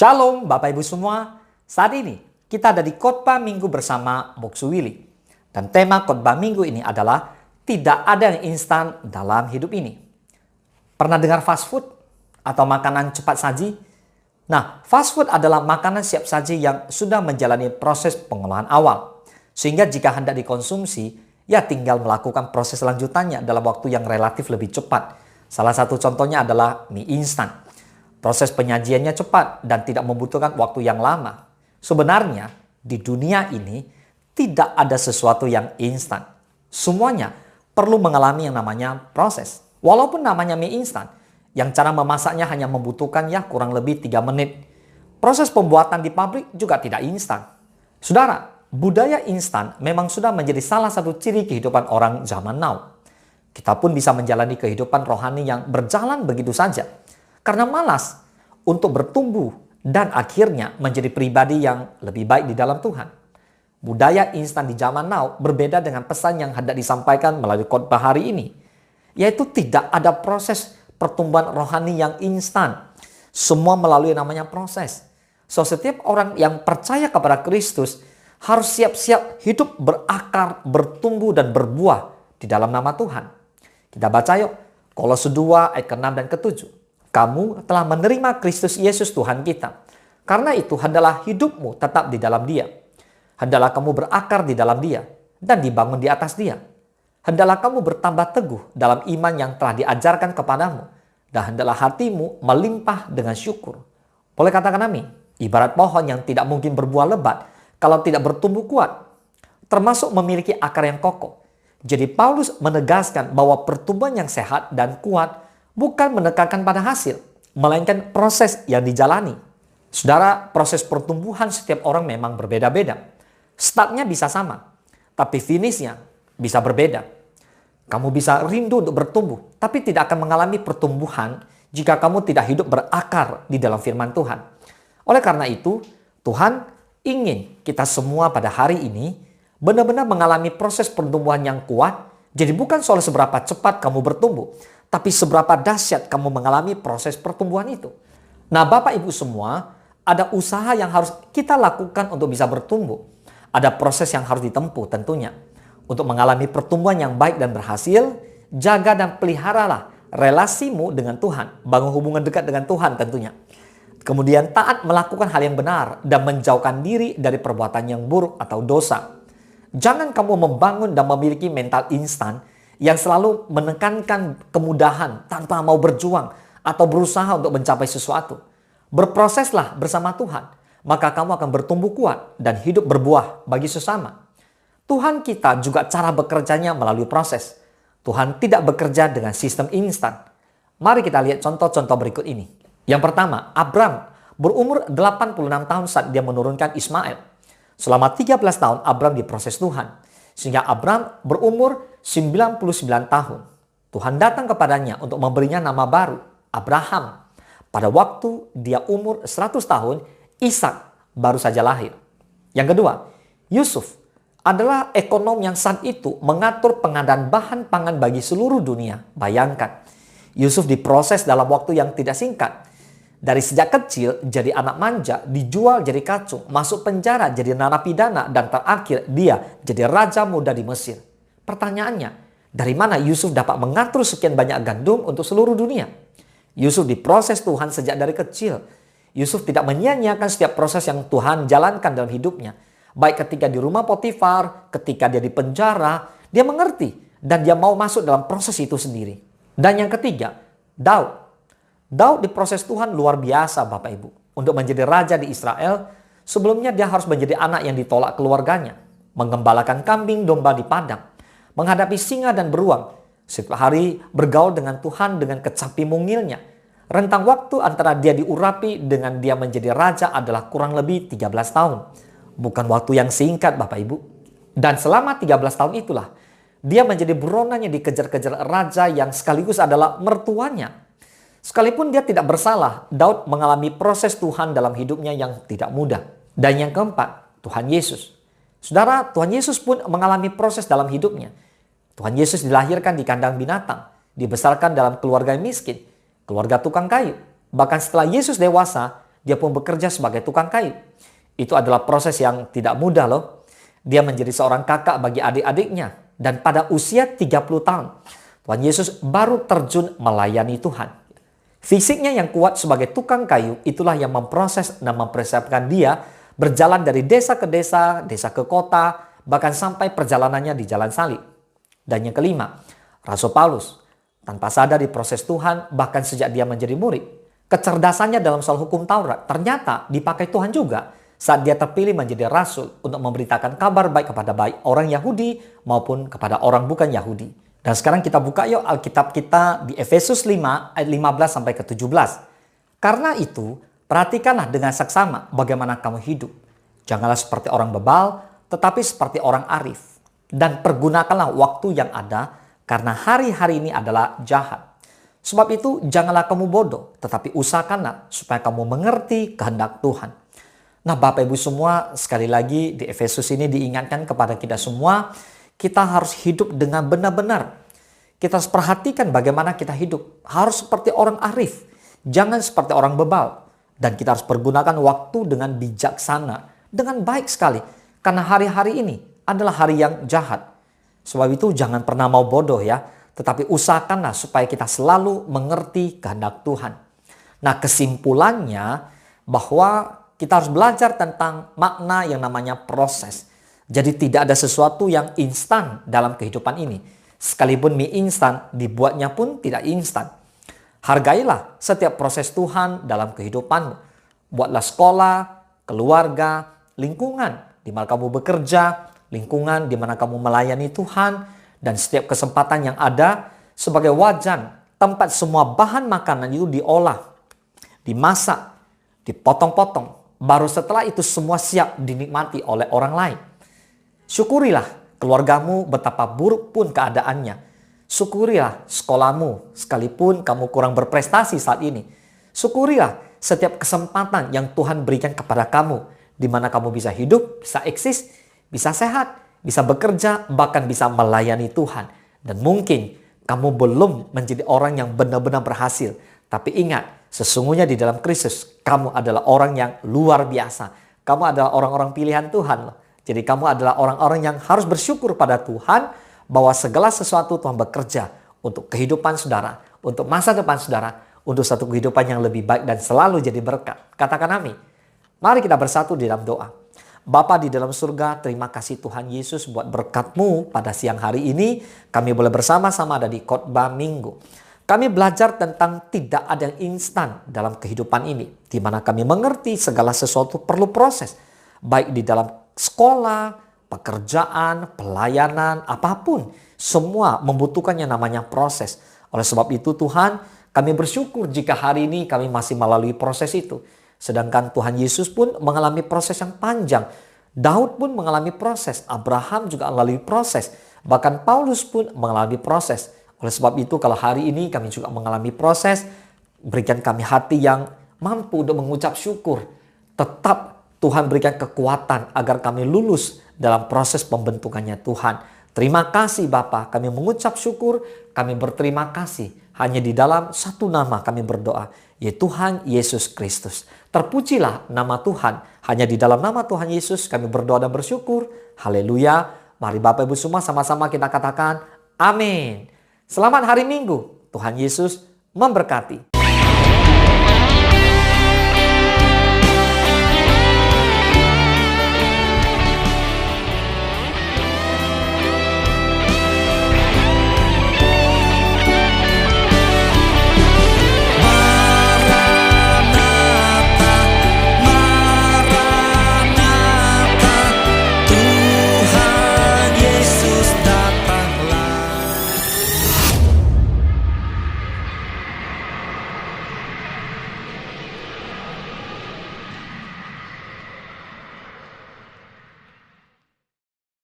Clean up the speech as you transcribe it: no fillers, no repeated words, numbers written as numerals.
Shalom Bapak Ibu semua. Saat ini kita ada di khotbah minggu bersama Moksu Willy. Dan tema khotbah minggu ini adalah tidak ada yang instan dalam hidup ini. Pernah dengar fast food atau makanan cepat saji? Nah, fast food adalah makanan siap saji yang sudah menjalani proses pengolahan awal. Sehingga jika hendak dikonsumsi, ya tinggal melakukan proses lanjutannya dalam waktu yang relatif lebih cepat. Salah satu contohnya adalah mie instan. Proses penyajiannya cepat dan tidak membutuhkan waktu yang lama. Sebenarnya, di dunia ini tidak ada sesuatu yang instan. Semuanya perlu mengalami yang namanya proses. Walaupun namanya mie instan, yang cara memasaknya hanya membutuhkan kurang lebih 3 menit. Proses pembuatan di pabrik juga tidak instan. Saudara, budaya instan memang sudah menjadi salah satu ciri kehidupan orang zaman now. Kita pun bisa menjalani kehidupan rohani yang berjalan begitu saja. Karena malas untuk bertumbuh dan akhirnya menjadi pribadi yang lebih baik di dalam Tuhan. Budaya instan di zaman now berbeda dengan pesan yang hendak disampaikan melalui khotbah hari ini. Yaitu tidak ada proses pertumbuhan rohani yang instan. Semua melalui namanya proses. So, setiap orang yang percaya kepada Kristus harus siap-siap hidup berakar, bertumbuh dan berbuah di dalam nama Tuhan. Kita baca yuk Kolose 2 ayat ke-6 dan ke-7. Kamu telah menerima Kristus Yesus Tuhan kita. Karena itu hendaklah hidupmu tetap di dalam Dia. Hendaklah kamu berakar di dalam Dia dan dibangun di atas Dia. Hendaklah kamu bertambah teguh dalam iman yang telah diajarkan kepadamu. Dan hendaklah hatimu melimpah dengan syukur. Boleh katakan amin? Ibarat pohon yang tidak mungkin berbuah lebat kalau tidak bertumbuh kuat. Termasuk memiliki akar yang kokoh. Jadi Paulus menegaskan bahwa pertumbuhan yang sehat dan kuat bukan menekankan pada hasil, melainkan proses yang dijalani. Saudara, proses pertumbuhan setiap orang memang berbeda-beda. Startnya bisa sama, tapi finishnya bisa berbeda. Kamu bisa rindu untuk bertumbuh, tapi tidak akan mengalami pertumbuhan jika kamu tidak hidup berakar di dalam firman Tuhan. Oleh karena itu, Tuhan ingin kita semua pada hari ini benar-benar mengalami proses pertumbuhan yang kuat. Jadi bukan soal seberapa cepat kamu bertumbuh, tapi seberapa dahsyat kamu mengalami proses pertumbuhan itu. Nah, Bapak Ibu semua, ada usaha yang harus kita lakukan untuk bisa bertumbuh. Ada proses yang harus ditempuh tentunya. Untuk mengalami pertumbuhan yang baik dan berhasil, jaga dan peliharalah relasimu dengan Tuhan. Bangun hubungan dekat dengan Tuhan tentunya. Kemudian taat melakukan hal yang benar dan menjauhkan diri dari perbuatan yang buruk atau dosa. Jangan kamu membangun dan memiliki mental instan yang selalu menekankan kemudahan tanpa mau berjuang atau berusaha untuk mencapai sesuatu. Berproseslah bersama Tuhan, maka kamu akan bertumbuh kuat dan hidup berbuah bagi sesama. Tuhan kita juga cara bekerjanya melalui proses. Tuhan tidak bekerja dengan sistem instan. Mari kita lihat contoh-contoh berikut ini. Yang pertama, Abram berumur 86 tahun saat dia menurunkan Ismail. Selama 13 tahun Abram diproses Tuhan. Sehingga Abram berumur 99 tahun. Tuhan datang kepadanya untuk memberinya nama baru, Abraham. Pada waktu dia umur 100 tahun, Ishak baru saja lahir. Yang kedua, Yusuf adalah ekonom yang saat itu mengatur pengadaan bahan pangan bagi seluruh dunia. Bayangkan, Yusuf diproses dalam waktu yang tidak singkat. Dari sejak kecil jadi anak manja, dijual jadi kacung, masuk penjara jadi narapidana, dan terakhir dia jadi raja muda di Mesir. Pertanyaannya, dari mana Yusuf dapat mengatur sekian banyak gandum untuk seluruh dunia? Yusuf diproses Tuhan sejak dari kecil. Yusuf tidak menyia-nyiakan setiap proses yang Tuhan jalankan dalam hidupnya. Baik ketika di rumah Potifar, ketika dia di penjara, dia mengerti dan dia mau masuk dalam proses itu sendiri. Dan yang ketiga, Daud. Daud diproses Tuhan luar biasa Bapak Ibu. Untuk menjadi raja di Israel, sebelumnya dia harus menjadi anak yang ditolak keluarganya. Menggembalakan kambing domba di padang. Menghadapi singa dan beruang. Setiap hari bergaul dengan Tuhan dengan kecapi mungilnya. Rentang waktu antara dia diurapi dengan dia menjadi raja adalah kurang lebih 13 tahun. Bukan waktu yang singkat Bapak Ibu. Dan selama 13 tahun itulah, dia menjadi buronan yang dikejar-kejar raja yang sekaligus adalah mertuanya. Sekalipun dia tidak bersalah, Daud mengalami proses Tuhan dalam hidupnya yang tidak mudah. Dan yang keempat, Tuhan Yesus. Saudara, Tuhan Yesus pun mengalami proses dalam hidupnya. Tuhan Yesus dilahirkan di kandang binatang, dibesarkan dalam keluarga miskin, keluarga tukang kayu. Bahkan setelah Yesus dewasa, dia pun bekerja sebagai tukang kayu. Itu adalah proses yang tidak mudah loh. Dia menjadi seorang kakak bagi adik-adiknya. Dan pada usia 30 tahun, Tuhan Yesus baru terjun melayani Tuhan. Fisiknya yang kuat sebagai tukang kayu, itulah yang memproses dan mempersiapkan dia berjalan dari desa ke desa, desa ke kota, bahkan sampai perjalanannya di jalan salib. Dan yang kelima, Rasul Paulus, tanpa sadar di proses Tuhan, bahkan sejak dia menjadi murid, kecerdasannya dalam soal hukum Taurat ternyata dipakai Tuhan juga saat dia terpilih menjadi rasul untuk memberitakan kabar baik kepada baik orang Yahudi maupun kepada orang bukan Yahudi. Dan sekarang kita buka yuk Alkitab kita di Efesus 5 ayat 15 sampai ke 17. Karena itu, perhatikanlah dengan saksama bagaimana kamu hidup. Janganlah seperti orang bebal, tetapi seperti orang arif. Dan pergunakanlah waktu yang ada, karena hari-hari ini adalah jahat. Sebab itu, janganlah kamu bodoh, tetapi usahakanlah supaya kamu mengerti kehendak Tuhan. Nah, Bapak Ibu semua, sekali lagi di Efesus ini diingatkan kepada kita semua, kita harus hidup dengan benar-benar. Kita harus perhatikan bagaimana kita hidup. Harus seperti orang arif, jangan seperti orang bebal. Dan kita harus pergunakan waktu dengan bijaksana, dengan baik sekali. Karena hari-hari ini adalah hari yang jahat. Sebab itu jangan pernah mau bodoh ya, tetapi usahakanlah supaya kita selalu mengerti kehendak Tuhan. Nah, kesimpulannya bahwa kita harus belajar tentang makna yang namanya proses. Jadi tidak ada sesuatu yang instan dalam kehidupan ini. Sekalipun mie instan, dibuatnya pun tidak instan. Hargailah setiap proses Tuhan dalam kehidupanmu. Buatlah sekolah, keluarga, lingkungan di mana kamu bekerja, lingkungan di mana kamu melayani Tuhan, dan setiap kesempatan yang ada sebagai wajan tempat semua bahan makanan itu diolah, dimasak, dipotong-potong. Baru setelah itu semua siap dinikmati oleh orang lain. Syukurilah keluargamu betapa buruk pun keadaannya. Syukurilah sekolahmu sekalipun kamu kurang berprestasi saat ini. Syukurilah setiap kesempatan yang Tuhan berikan kepada kamu. Di mana kamu bisa hidup, bisa eksis, bisa sehat, bisa bekerja, bahkan bisa melayani Tuhan. Dan mungkin kamu belum menjadi orang yang benar-benar berhasil. Tapi ingat, sesungguhnya di dalam Kristus, kamu adalah orang yang luar biasa. Kamu adalah orang-orang pilihan Tuhan. Jadi kamu adalah orang-orang yang harus bersyukur pada Tuhan bahwa segala sesuatu Tuhan bekerja untuk kehidupan saudara, untuk masa depan saudara, untuk satu kehidupan yang lebih baik dan selalu jadi berkat. Katakan amin. Mari kita bersatu di dalam doa. Bapa di dalam surga, terima kasih Tuhan Yesus buat berkat-Mu pada siang hari ini. Kami boleh bersama-sama ada di khotbah minggu. Kami belajar tentang tidak ada yang instan dalam kehidupan ini. Di mana kami mengerti segala sesuatu perlu proses. Baik di dalam sekolah, pekerjaan, pelayanan, apapun. Semua membutuhkan yang namanya proses. Oleh sebab itu Tuhan, kami bersyukur jika hari ini kami masih melalui proses itu. Sedangkan Tuhan Yesus pun mengalami proses yang panjang. Daud pun mengalami proses. Abraham juga melalui proses. Bahkan Paulus pun mengalami proses. Oleh sebab itu kalau hari ini kami juga mengalami proses, berikan kami hati yang mampu untuk mengucap syukur. Tetap Tuhan berikan kekuatan agar kami lulus dalam proses pembentukannya Tuhan. Terima kasih Bapa, kami mengucap syukur, kami berterima kasih. Hanya di dalam satu nama kami berdoa, yaitu Tuhan Yesus Kristus. Terpujilah nama Tuhan. Hanya di dalam nama Tuhan Yesus kami berdoa dan bersyukur. Haleluya. Mari Bapak Ibu semua sama-sama kita katakan amin. Selamat hari Minggu. Tuhan Yesus memberkati.